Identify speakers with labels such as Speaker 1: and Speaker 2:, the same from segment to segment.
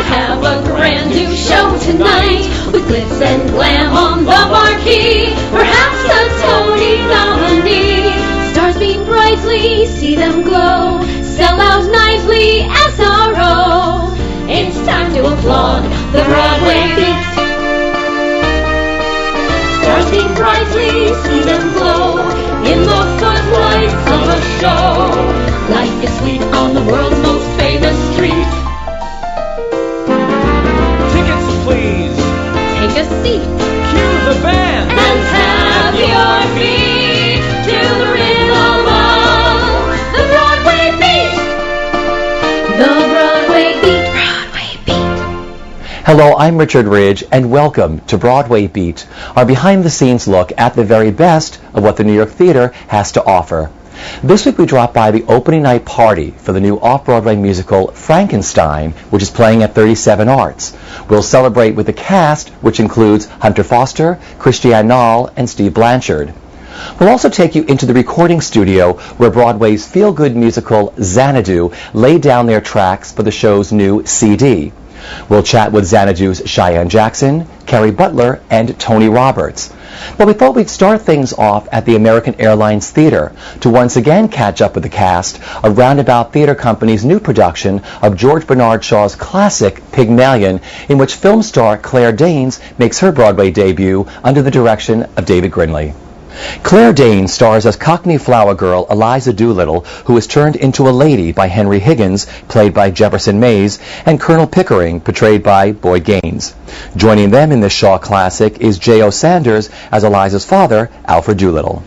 Speaker 1: We'll have a brand new show tonight with glitz and glam on the marquee. Perhaps a Tony nominee. Stars beam brightly, see them glow. Sell out nightly, SRO. It's time to applaud the Broadway beat. Stars beam brightly, see them glow in the footlights of a show. Life is sweet on the world's most famous street.
Speaker 2: Tickets, please.
Speaker 1: Take a seat.
Speaker 2: Cue the band.
Speaker 1: And have your feet to the rhythm of the Broadway beat. The Broadway beat. Broadway beat.
Speaker 3: Hello, I'm Richard Ridge, and welcome to Broadway Beat, our behind-the-scenes look at the very best of what the New York theater has to offer. This week we dropped by the opening night party for the new off-Broadway musical Frankenstein, which is playing at 37 Arts. We'll celebrate with the cast, which includes Hunter Foster, Christiane Nall, and Steve Blanchard. We'll also take you into the recording studio where Broadway's feel-good musical Xanadu laid down their tracks for the show's new CD. We'll chat with Xanadu's Cheyenne Jackson, Carrie Butler, and Tony Roberts. But we thought we'd start things off at the American Airlines Theater to once again catch up with the cast of Roundabout Theater Company's new production of George Bernard Shaw's classic Pygmalion, in which film star Claire Danes makes her Broadway debut under the direction of David Grinley. Claire Danes stars as Cockney flower girl Eliza Doolittle, who is turned into a lady by Henry Higgins, played by Jefferson Mays, and Colonel Pickering, portrayed by Boyd Gaines. Joining them in this Shaw classic is J.O. Sanders as Eliza's father, Alfred Doolittle.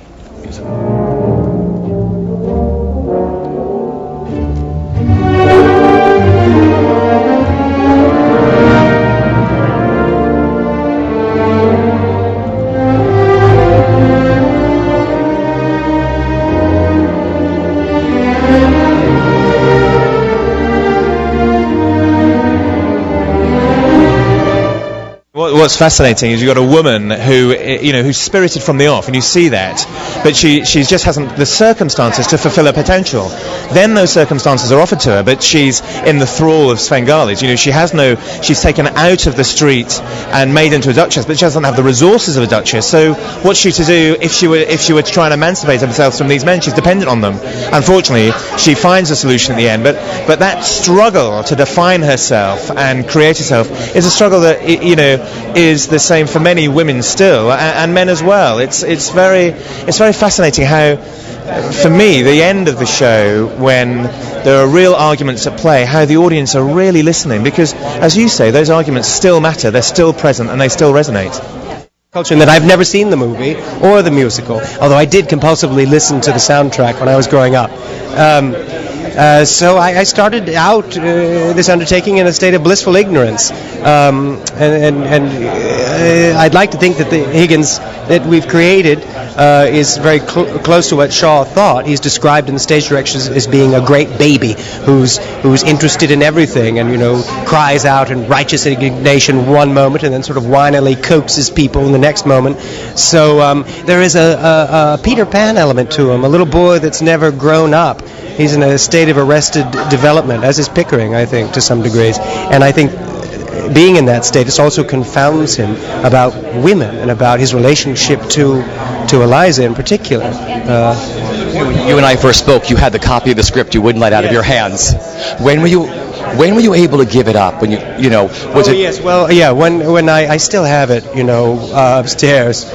Speaker 4: What's fascinating is you've got a woman who, who's spirited from the off, and you see that, but she just hasn't the circumstances to fulfill her potential. Then those circumstances are offered to her, but she's in the thrall of Svengali. She's taken out of the street and made into a duchess, but she doesn't have the resources of a duchess. So what's she to do if she were to try and emancipate herself from these men? She's dependent on them. Unfortunately, she finds a solution at the end, but that struggle to define herself and create herself is a struggle that, is the same for many women still, and men as well. It's very fascinating how, for me, the end of the show, when there are real arguments at play, how the audience are really listening, because, as you say, those arguments still matter, they're still present, and they still resonate.
Speaker 5: Culture in that I've never seen the movie or the musical, although I did compulsively listen to the soundtrack when I was growing up. So I started out this undertaking in a state of blissful ignorance, and I'd like to think that the Higgins that we've created is very close to what Shaw thought. He's described in the stage directions as being a great baby who's interested in everything, and cries out in righteous indignation one moment, and then sort of whinily coaxes people in the next moment. So there is a Peter Pan element to him, a little boy that's never grown up. He's in a state of arrested development, as is Pickering, I think, to some degrees. And I think being in that state, this also confounds him about women and about his relationship to Eliza in particular.
Speaker 3: When you and I first spoke, you had the copy of the script you wouldn't let out of your hands. When were you able to give it up? When was it?
Speaker 5: Yes. Well, yeah. When I still have it, upstairs.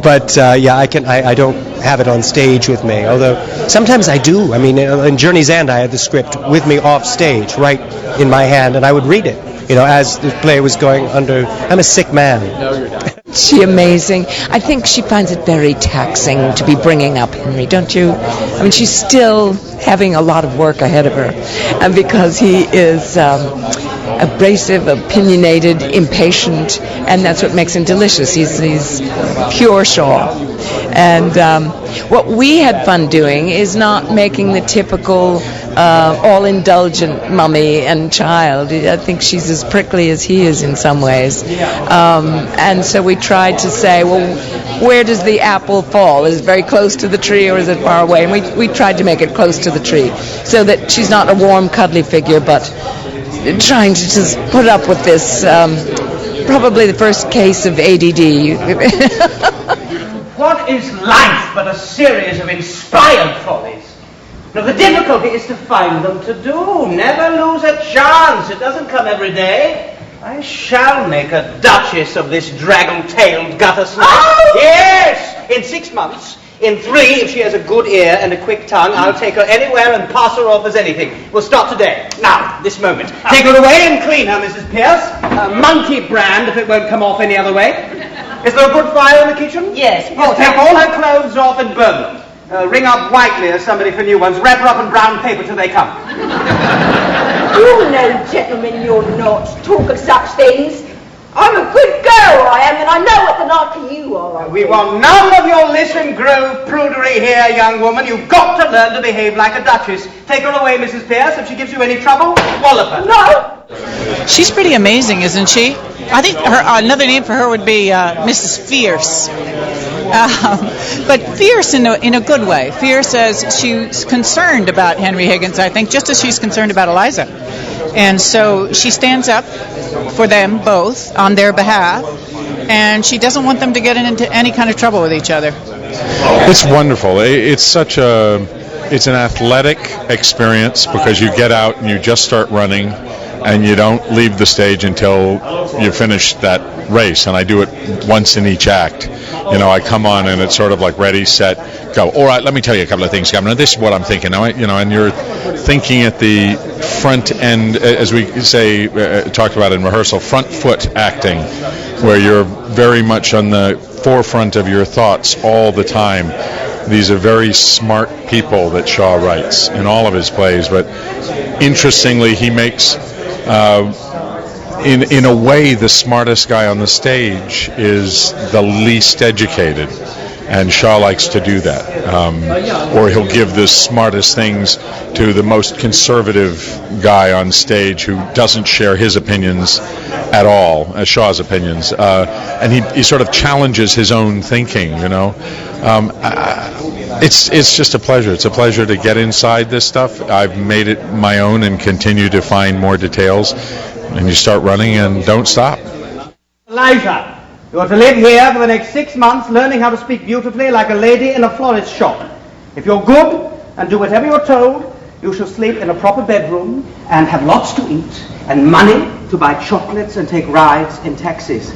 Speaker 5: But I don't have it on stage with me, although sometimes I do. I mean, in Journey's End, I had the script with me off stage, right in my hand, and I would read it, as the play was going under. I'm a sick man.
Speaker 3: No, you're not.
Speaker 6: She amazing. I think she finds it very taxing to be bringing up Henry, don't you? I mean, she's still having a lot of work ahead of her, and because he is abrasive, opinionated, impatient, and that's what makes him delicious. He's pure Shaw. And what we had fun doing is not making the typical all-indulgent mummy and child. I think she's as prickly as he is in some ways. And so we tried to say, well, where does the apple fall? Is it very close to the tree or is it far away? And we tried to make it close to the tree so that she's not a warm, cuddly figure, but trying to just put up with this, probably the first case of ADD.
Speaker 7: What is life but a series of inspired follies? Now, the difficulty is to find them to do. Never lose a chance. It doesn't come every day. I shall make a duchess of this draggle-tailed gutter snake. Oh! Yes! In 6 months. In 3, if she has a good ear and a quick tongue, I'll take her anywhere and pass her off as anything. We'll start today. Now, this moment. Take her away and clean her, Mrs. Pierce. Monkey brand, if it won't come off any other way. Is there a good fire in the kitchen?
Speaker 8: Yes.
Speaker 7: Well, take all her clothes off and burn them. Ring up Whiteley as somebody for new ones. Wrap her up in brown paper till they come.
Speaker 8: You know, gentlemen, you're not. Talk of such things. I'm a good girl, I am, and I know what the like of you are.
Speaker 7: We want none of your listen grove prudery here, young woman. You've got to learn to behave like a duchess. Take her away, Mrs. Pierce. If she gives you any trouble, wallop her.
Speaker 8: No!
Speaker 9: She's pretty amazing, isn't she? I think another name for her would be Mrs. Fierce. But fierce in a good way. Fierce as she's concerned about Henry Higgins, I think, just as she's concerned about Eliza. And so she stands up for them both on their behalf, and she doesn't want them to get into any kind of trouble with each other.
Speaker 10: It's wonderful. It's an athletic experience because you get out and you just start running and you don't leave the stage until you finish that race. And I do it once in each act. You know, I come on and it's sort of like ready, set, go. All right, let me tell you a couple of things, Governor. This is what I'm thinking. Now, and you're thinking at the front end, as we say, talked about in rehearsal, front foot acting, where you're very much on the forefront of your thoughts all the time. These are very smart people that Shaw writes in all of his plays, but interestingly, he makes, in a way, the smartest guy on the stage is the least educated. And Shaw likes to do that. Or he'll give the smartest things to the most conservative guy on stage who doesn't share his opinions at all, as Shaw's opinions. And he sort of challenges his own thinking, you know. It's just a pleasure. It's a pleasure to get inside this stuff. I've made it my own and continue to find more details. And you start running and don't stop.
Speaker 7: Eliza, you're to live here for the next 6 months, learning how to speak beautifully like a lady in a florist's shop. If you're good and do whatever you're told, you shall sleep in a proper bedroom and have lots to eat and money to buy chocolates and take rides in taxis.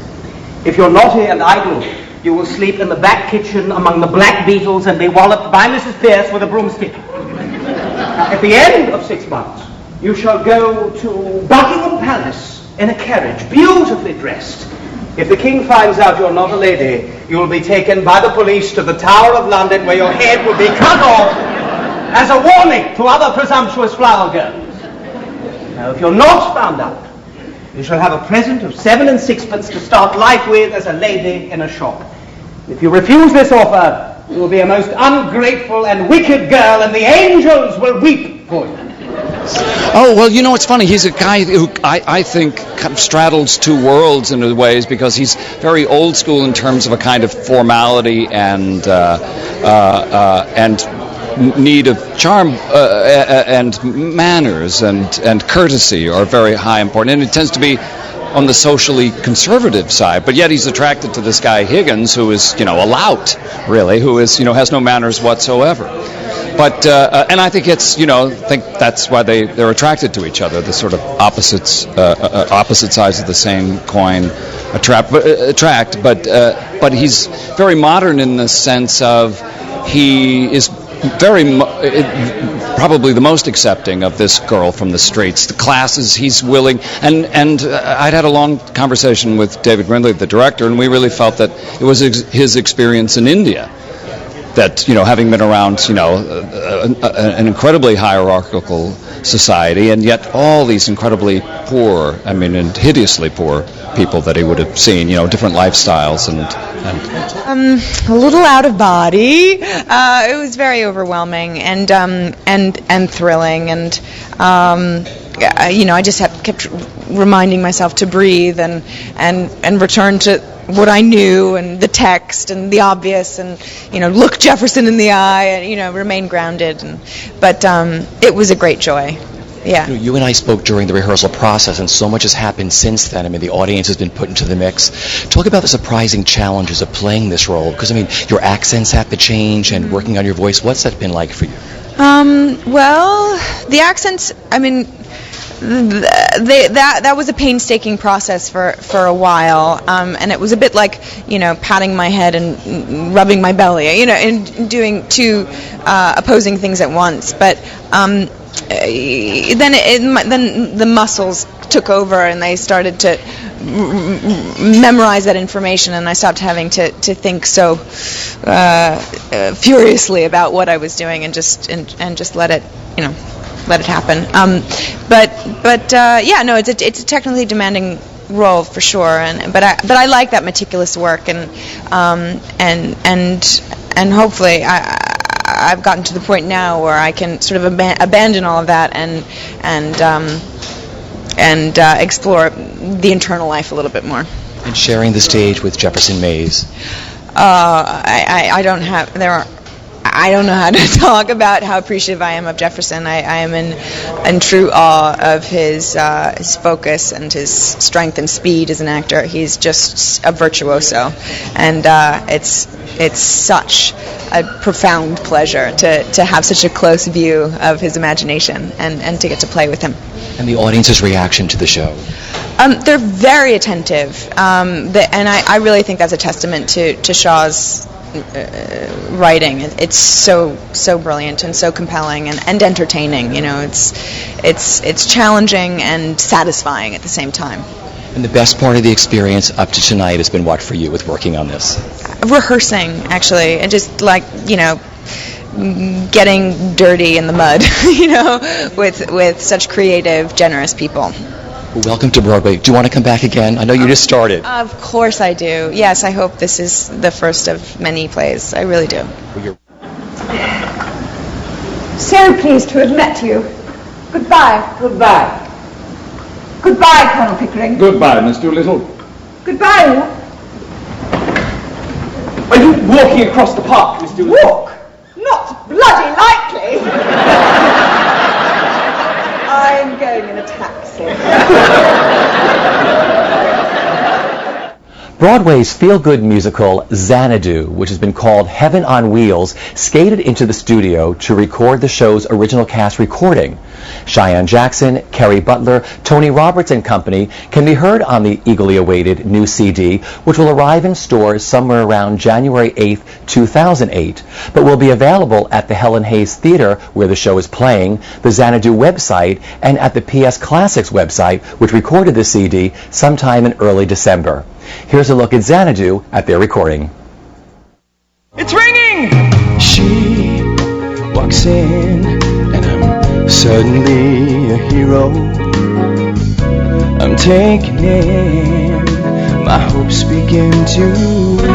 Speaker 7: If you're naughty and idle, you will sleep in the back kitchen among the black beetles and be walloped by Mrs. Pierce with a broomstick. Now, at the end of 6 months, you shall go to Buckingham Palace in a carriage, beautifully dressed. If the king finds out you're not a lady, you will be taken by the police to the Tower of London, where your head will be cut off as a warning to other presumptuous flower girls. Now, if you're not found out, you shall have a present of 7 and 6pence to start life with as a lady in a shop. If you refuse this offer, you will be a most ungrateful and wicked girl, and the angels will weep for you.
Speaker 11: Oh, well, you know, it's funny. He's a guy who I think kind of straddles two worlds in ways, because he's very old school in terms of a kind of formality and need of charm and manners and courtesy are very high important. And it tends to be on the socially conservative side, but yet he's attracted to this guy Higgins, who is, you know, a lout, really, who is, you know, has no manners whatsoever. But and I think it's, you know, think that's why they're attracted to each other. The sort of opposite sides of the same coin attract. But he's very modern in the sense of he is probably the most accepting of this girl from the streets. The classes he's willing, and I'd had a long conversation with David Grindley, the director, and we really felt that it was his experience in India that, having been around, an incredibly hierarchical society, and yet all these incredibly poor, and hideously poor people that he would have seen, different lifestyles and
Speaker 12: a little out of body. It was very overwhelming and thrilling, and I just kept reminding myself to breathe and return to what I knew and the text and the obvious, and look Jefferson in the eye and remain grounded. But it was a great joy. Yeah.
Speaker 3: You and I spoke during the rehearsal process, and so much has happened since then. The audience has been put into the mix. Talk about the surprising challenges of playing this role, because your accents have to change and working on your voice. What's that been like for you?
Speaker 12: Well, the accents, that was a painstaking process for a while, and it was a bit like patting my head and rubbing my belly, and doing two opposing things at once. But then the muscles took over, and they started to memorize that information, and I stopped having to think so furiously about what I was doing, and just let it happen. It's a technically demanding role for sure, but I like that meticulous work, and hopefully I've gotten to the point now where I can sort of abandon all of that and explore the internal life a little bit more.
Speaker 3: And sharing the stage with Jefferson Mays.
Speaker 12: I don't know how to talk about how appreciative I am of Jefferson. I am in true awe of his focus and his strength and speed as an actor. He's just a virtuoso, and it's such a profound pleasure to have such a close view of his imagination and to get to play with him.
Speaker 3: And the audience's reaction to the show?
Speaker 12: They're very attentive, and I really think that's a testament to Shaw's writing. It's so brilliant and so compelling and entertaining. It's challenging and satisfying at the same time.
Speaker 3: And the best part of the experience up to tonight has been what for you with working on this?
Speaker 12: Rehearsing, actually, and just getting dirty in the mud, with such creative, generous people.
Speaker 3: Welcome to Broadway. Do you want to come back again? I know you just started.
Speaker 12: Of course I do. Yes, I hope this is the first of many plays. I really do.
Speaker 8: So pleased to have met you. Goodbye. Goodbye. Goodbye, Colonel Pickering.
Speaker 2: Goodbye, Miss Doolittle.
Speaker 8: Goodbye.
Speaker 2: Are you walking across the park, Miss Doolittle?
Speaker 8: Walk? Not bloody likely. I'm going in a taxi.
Speaker 3: Broadway's feel-good musical Xanadu, which has been called Heaven on Wheels, skated into the studio to record the show's original cast recording. Cheyenne Jackson, Kerry Butler, Tony Roberts and company can be heard on the eagerly awaited new CD, which will arrive in stores somewhere around January 8th, 2008, but will be available at the Helen Hayes Theater, where the show is playing, the Xanadu website, and at the PS Classics website, which recorded the CD sometime in early December. Here's a look at Xanadu at their recording.
Speaker 2: It's ringing!
Speaker 13: She walks in, and I'm suddenly a hero. I'm taken in, my hopes begin to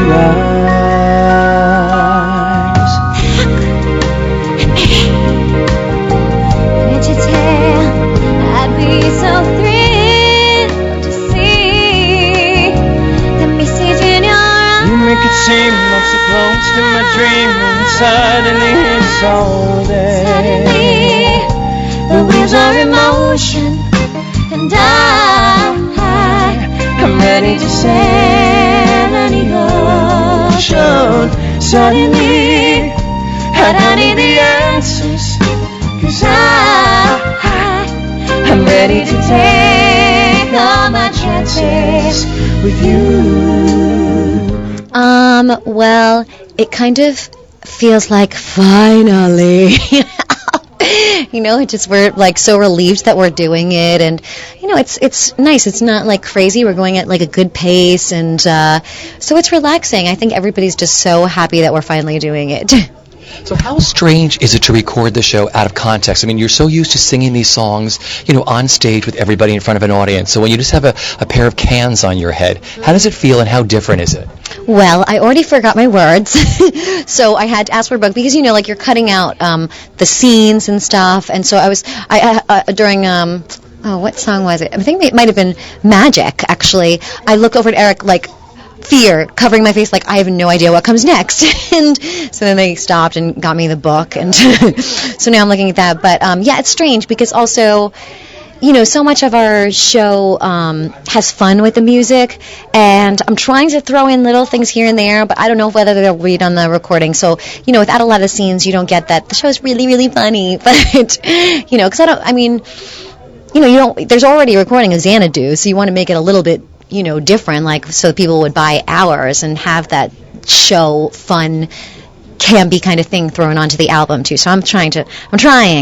Speaker 13: rise.
Speaker 1: Can't you tell I'd be so thrilled to see the message in your eyes?
Speaker 13: You make it seem I'm so close to my dream, and suddenly it's all there.
Speaker 1: Suddenly, the wheels are in motion, and I'm ready to sail any ocean.
Speaker 13: Suddenly, I need the answers, 'cause I'm ready to take all my chances with you.
Speaker 1: Well, it kind of feels like finally.
Speaker 14: You know, it just, we're like so relieved that we're doing it, and you know, it's nice. It's not like crazy. We're going at like a good pace, and so it's relaxing. I think everybody's just so happy that we're finally doing it.
Speaker 3: So how strange is it to record the show out of context? I mean, you're so used to singing these songs, you know, on stage with everybody in front of an audience. So when you just have a pair of cans on your head, how does it feel and how different is it?
Speaker 14: Well, I already forgot my words, so I had to ask for a book because, you know, like you're cutting out the scenes and stuff. And so I during what song was it? I think it might have been Magic, actually. I look over at Eric like, fear, covering my face like I have no idea what comes next. And so then they stopped and got me the book, and so now I'm looking at that. But yeah, it's strange because also, you know, so much of our show has fun with the music, and I'm trying to throw in little things here and there, but I don't know whether they'll read on the recording. So, you know, without a lot of scenes, you don't get that. The show's really, really funny, but, you know, because there's already a recording of Xanadu, so you want to make it a little bit, you know, different, like so people would buy ours and have that show fun campy kind of thing thrown onto the album too. So I'm trying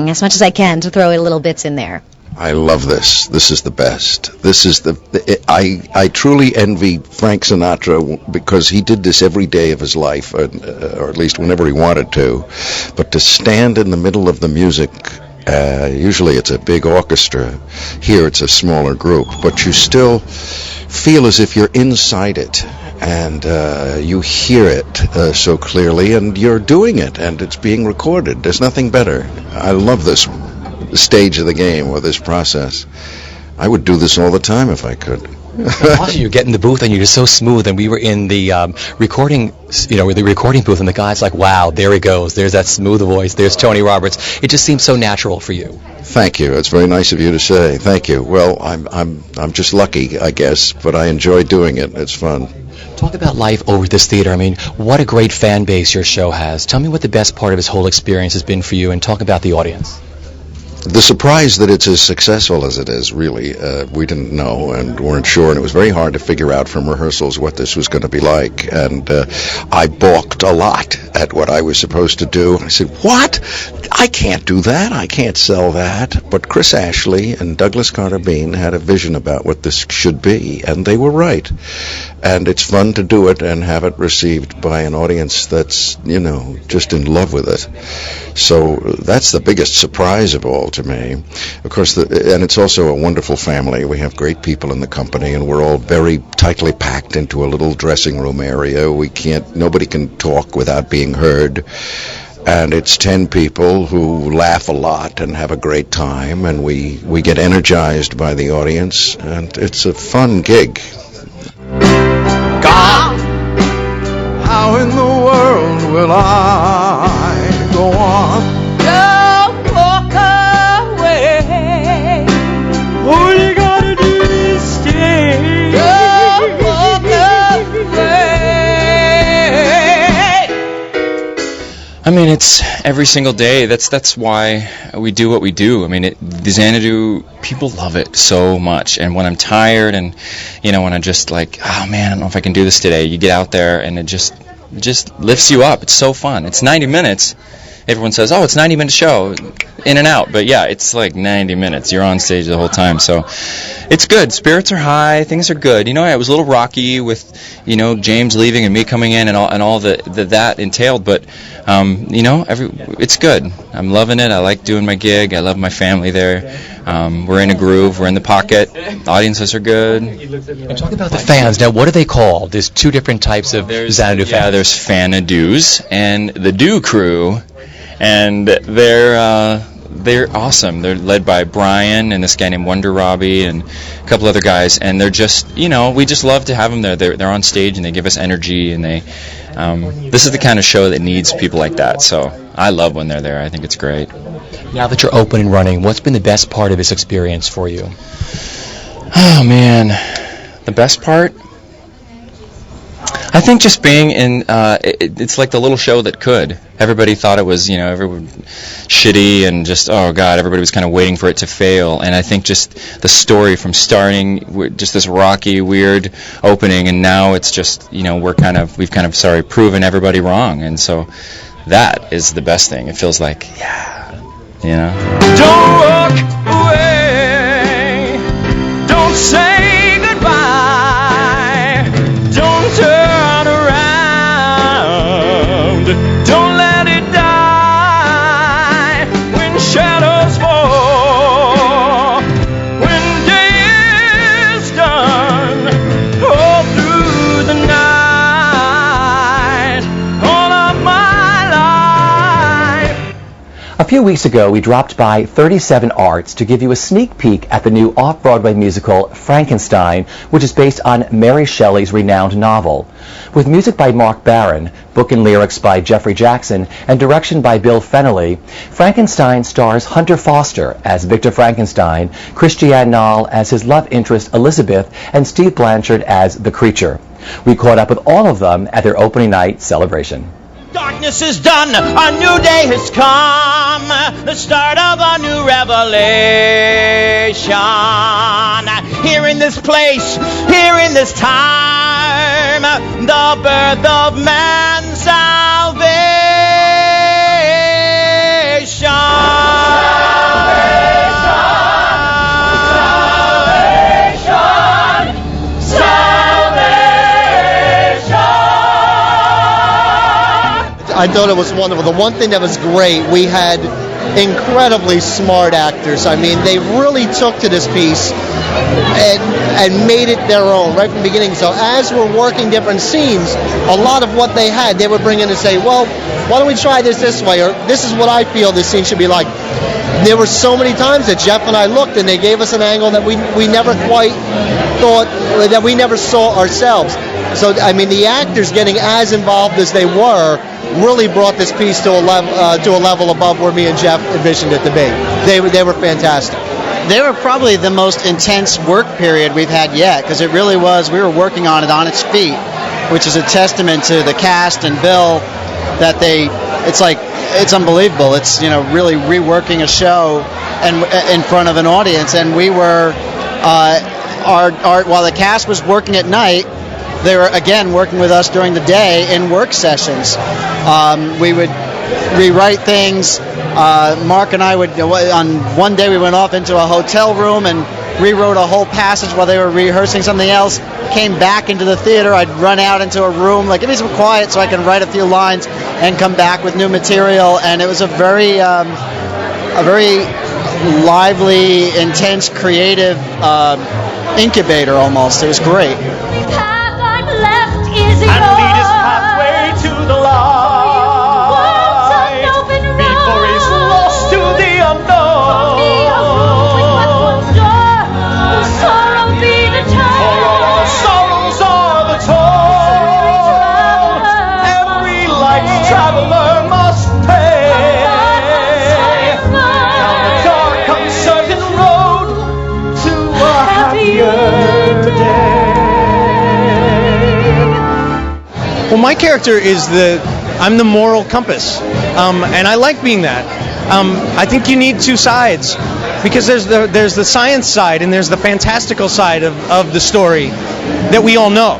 Speaker 14: as much as I can to throw in little bits in there.
Speaker 15: I love this. This is the best. This is I truly envy Frank Sinatra because he did this every day of his life, or at least whenever he wanted to. But to stand in the middle of the music, usually it's a big orchestra. Here it's a smaller group, but you still feel as if you're inside it, and you hear it so clearly, and you're doing it, and it's being recorded. There's nothing better. I love this stage of the game, or this process. I would do this all the time if I could.
Speaker 3: Also, you get in the booth and you're just so smooth. And we were in the recording booth, and the guy's like, "Wow, there he goes. There's that smooth voice. There's Tony Roberts." It just seems so natural for you.
Speaker 15: Thank you. It's very nice of you to say. Thank you. Well, I'm just lucky, I guess, but I enjoy doing it. It's fun.
Speaker 3: Talk about life over at this theater. I mean, what a great fan base your show has. Tell me what the best part of this whole experience has been for you, and talk about the audience.
Speaker 15: The surprise that it's as successful as it is, really, we didn't know and weren't sure, and it was very hard to figure out from rehearsals what this was going to be like, and I balked a lot at what I was supposed to do. I said, "What? I can't do that. I can't sell that." But Chris Ashley and Douglas Carter Bean had a vision about what this should be, and they were right. And it's fun to do it and have it received by an audience that's, you know, just in love with it. So that's the biggest surprise of all to me. Of course, and it's also a wonderful family. We have great people in the company, and we're all very tightly packed into a little dressing room area. Nobody can talk without being heard. And it's 10 people who laugh a lot and have a great time, and we get energized by the audience, and it's a fun gig.
Speaker 16: God, how in the world will I go on? Don't walk away. All you gotta do is stay. Don't walk away.
Speaker 11: I mean, it's every single day. That's why we do what we do. I mean, the Xanadu, people love it so much. And when I'm tired and, you know, when I'm just like, oh man, I don't know if I can do this today, you get out there and it just lifts you up. It's so fun. It's 90 minutes. Everyone says, oh, it's a 90-minute show, in and out. But yeah, it's like 90 minutes. You're on stage the whole time. So it's good. Spirits are high. Things are good. You know, it was a little rocky with, you know, James leaving and me coming in and all that entailed. But, you know, it's good. I'm loving it. I like doing my gig. I love my family there. We're in a groove. We're in the pocket. Audiences are good.
Speaker 3: And talk about the fans. Now, what are they called? There's two different types of Xanadu fans.
Speaker 11: Yeah, there's Xanadu's and the Do Crew. And they're awesome. They're led by Brian and this guy named Wonder Robbie and a couple other guys. And they're just, you know, we just love to have them there. They're on stage and they give us energy. And they, this is the kind of show that needs people like that. So I love when they're there. I think it's great.
Speaker 3: Now that you're open and running, what's been the best part of this experience for you?
Speaker 11: Oh man, the best part? I think just being in, it's like the little show that could. Everybody thought it was, you know, everyone shitty and just, oh God, everybody was kind of waiting for it to fail. And I think just the story from starting, just this rocky, weird opening, and now it's just, you know, we've kind of proven everybody wrong. And so that is the best thing. It feels like, yeah,
Speaker 17: you know.
Speaker 16: Don't walk away. Don't say goodbye. Don't turn around. Don't let it die. When shadows fall, when day is done, all through the night, all of my life.
Speaker 3: A few weeks ago, we dropped by 37 Arts to give you a sneak peek at the new off-Broadway musical Frankenstein, which is based on Mary Shelley's renowned novel. With music by Mark Barron, book and lyrics by Jeffrey Jackson, and direction by Bill Fennelly, Frankenstein stars Hunter Foster as Victor Frankenstein, Christiane Nall as his love interest Elizabeth, and Steve Blanchard as the Creature. We caught up with all of them at their opening night celebration.
Speaker 13: Darkness is done, a new day has come, the start of a new revelation. Here in this place, here in this time, the birth of man's salvation.
Speaker 18: I thought it was wonderful. The one thing that was great, we had incredibly smart actors. I mean, they really took to this piece and made it their own right from the beginning. So as we're working different scenes, a lot of what they had, they would bring in and say, well, why don't we try this way? Or this is what I feel this scene should be like. There were so many times that Jeff and I looked and they gave us an angle that we never quite thought, that we never saw ourselves. So, I mean, the actors getting as involved as they were really brought this piece to a level above where me and Jeff envisioned it to be. They were fantastic.
Speaker 19: They were probably the most intense work period we've had yet, because it really was, we were working on it on its feet, which is a testament to the cast and Bill that it's unbelievable. It's, you know, really reworking a show and in front of an audience, and we were, while the cast was working at night, they were again working with us during the day in work sessions. We would rewrite things. Mark and I would, on one day we went off into a hotel room and rewrote a whole passage while they were rehearsing something else. Came back into the theater. I'd run out into a room, like, give me some quiet so I can write a few lines and come back with new material. And it was a very lively, intense, creative incubator almost. It was great.
Speaker 13: And lead his pathway to the light before he's lost to the unknown. For all sorrows are the toll. Every life's traveler must pay. Down the dark, uncertain road to a happier day.
Speaker 5: Well, my character is I'm the moral compass, and I like being that. I think you need two sides, because there's the science side and there's the fantastical side of the story that we all know.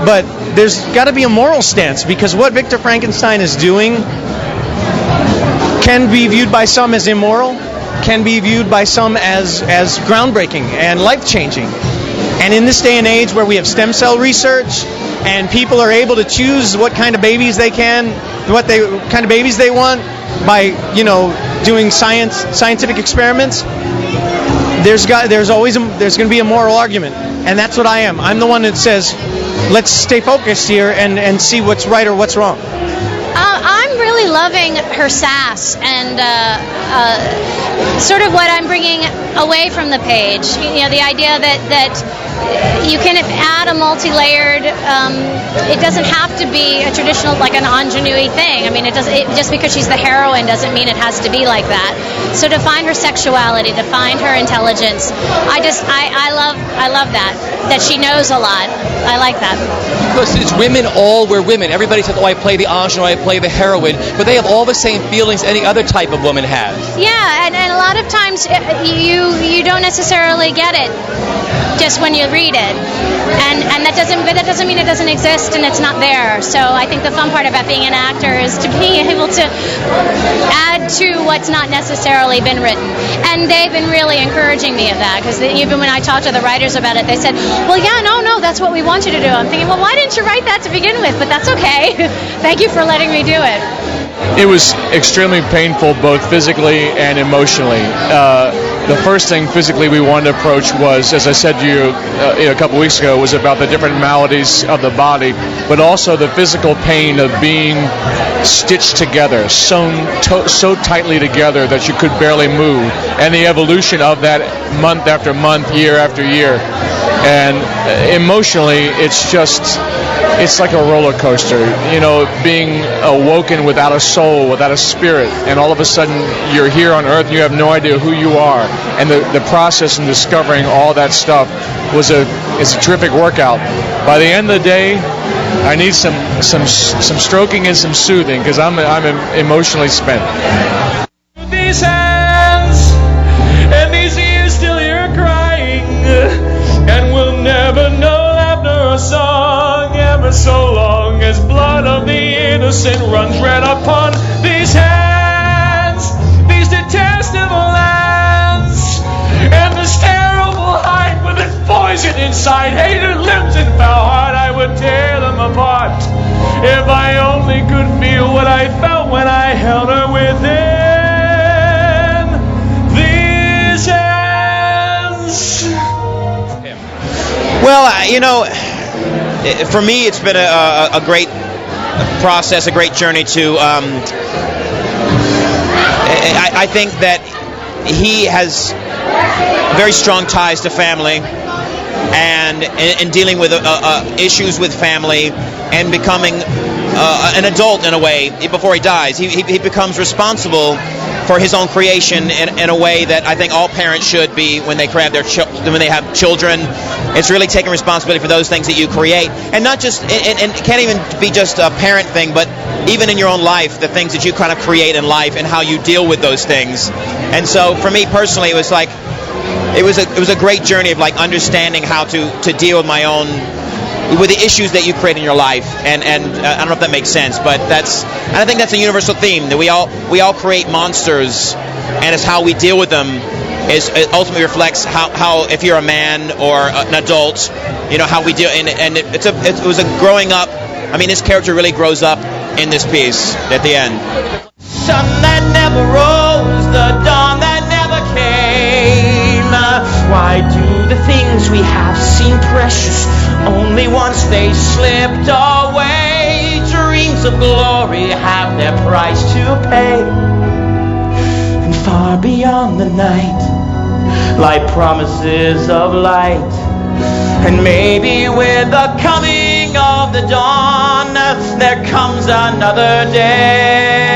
Speaker 5: But there's got to be a moral stance, because what Victor Frankenstein is doing can be viewed by some as immoral, can be viewed by some as groundbreaking and life-changing. And in this day and age where we have stem cell research and people are able to choose what kind of babies they kind of babies they want by, you know, doing scientific experiments, there's going to be a moral argument, and that's what I am. I'm the one that says, let's stay focused here and see what's right or what's wrong.
Speaker 20: I'm really loving her sass and sort of what I'm bringing away from the page. You know, the idea that you can add a multi-layered. It doesn't have to be a traditional, like an ingenue thing. I mean, just because she's the heroine doesn't mean it has to be like that. So to find her sexuality, to find her intelligence, I love that she knows a lot. I like that.
Speaker 21: Because it's women, we're women. Everybody says, oh, I play the ingenue, I play the heroine, but they have all the same feelings any other type of woman has.
Speaker 20: Yeah, and a lot of times you don't necessarily get it. just when you read it. And that doesn't mean it doesn't exist and it's not there. So I think the fun part about being an actor is to be able to add to what's not necessarily been written. And they've been really encouraging me of that, because even when I talked to the writers about it, they said, well, yeah, no, that's what we want you to do. I'm thinking, well, why didn't you write that to begin with? But that's okay. Thank you for letting me do it.
Speaker 17: It was extremely painful, both physically and emotionally. The first thing physically we wanted to approach was, as I said to you a couple weeks ago, was about the different maladies of the body, but also the physical pain of being stitched together, sewn so tightly together that you could barely move, and the evolution of that month after month, year after year. And emotionally, it's like a roller coaster, being awoken without a soul, without a spirit, and all of a sudden you're here on Earth and you have no idea who you are. And the process in discovering all that stuff is a terrific workout. By the end of the day, I need some stroking and some soothing, because I'm emotionally spent.
Speaker 22: These hands and these ears still hear crying, and we'll never know laughter or song, ever so long as blood of the innocent runs red upon these hands, these detestable hands, and this terrible heart with its poison inside, hated limbs and foul heart. I would tear them apart if I only could feel what I felt when I held her within these hands.
Speaker 13: Well, for me, it's been a great process, a great journey to. I think that he has very strong ties to family, and in dealing with issues with family, and becoming an adult in a way before he dies. He becomes responsible for his own creation in a way that I think all parents should be when they have when they have children. It's really taking responsibility for those things that you create, and not just and it can't even be just a parent thing, but even in your own life, the things that you kind of create in life and how you deal with those things. And so for me personally, it was a great journey of like understanding how to deal with my own, with the issues that you create in your life, and I don't know if that makes sense, but I think that's a universal theme, that we all create monsters, and it's how we deal with them it ultimately reflects how if you're a man or an adult, how we deal, and it was a growing up. I mean, this character really grows up in this piece at the end.
Speaker 22: Sun that never rose, the dawn that never came. Why do the things we have seem precious only once they slipped away? Dreams of glory have their price to pay, and far beyond the night lie promises of light. And maybe with the coming of the dawn, there comes another day.